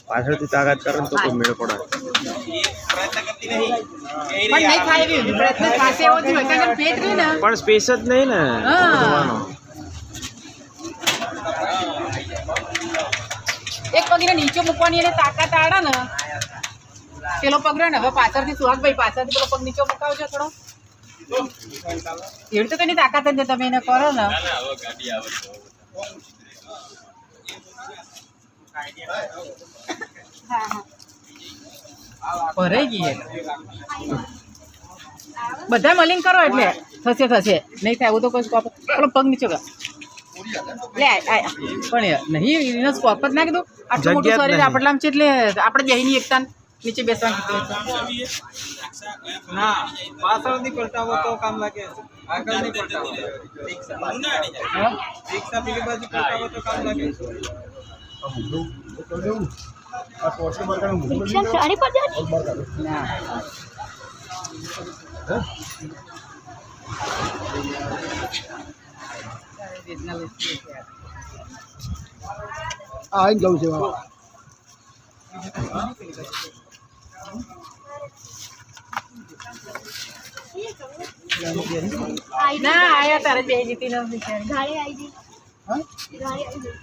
પાછળથી તાકાત કરે તો કોઈ મેળ પડે પણ સ્પેસ જ નહીં ને એક પગને નીચે મૂકવાની એને તાકાત આડે ને પેલો પગ રહ્યો ને હવે પાછળથી સુહાગભાઈ પાછળથી પેલો પગ નીચે મુકાવજો થોડો એવી તો તેની તાકાત જ તમે એને કરો ને ભરાઈ ગઈ બધા મલિંગ કરો એટલે થશે થશે નહીં થાય એવું તો કોઈ સ્કોપ પેલો પગ નીચે લે પણ નહીં એનો સ્કોપ જ ના કીધું આટલું મોટું શરીર આપડલામ છે એટલે આપણે બેહીની એકતા નીચે બેસવાનું કીધું ના પાછળથી પલટાવો તો કામ લાગે આગળ નહીં પલટાવો રિક્ષા પેલી બાજુ પલટાવો તો કામ લાગે આવી જવું છે ના આયા તારે બે જીતી ન ગાડી આવી ગઈ હા ગાડી આવી ગઈ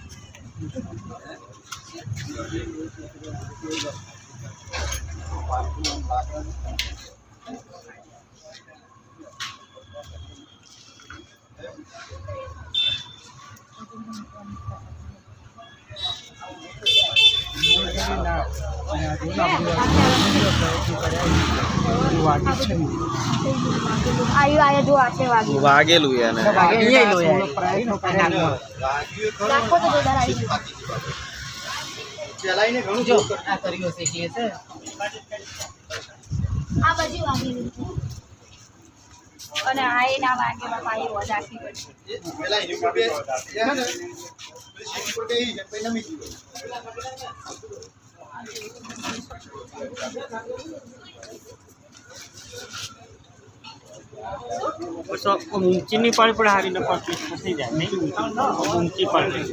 આયા જો આશે વાગી વાગેલું યાર રાખો તો જોરદાર આવી ગઈ ચલાઈને ઘણું જો આ કર્યો છે કે છે આ બાજુ વાગી ગઈ અને આ એ ના વાગે બાપા એ વધારતી પડશે પેલા એની ઉપર બે યાર ને સીટ પર ગઈ છે પહેલા મી ગયો ઊંચી ની પાડી પડે હારી ન પડતી થઈ જાય નહીં ઊંચી પાડી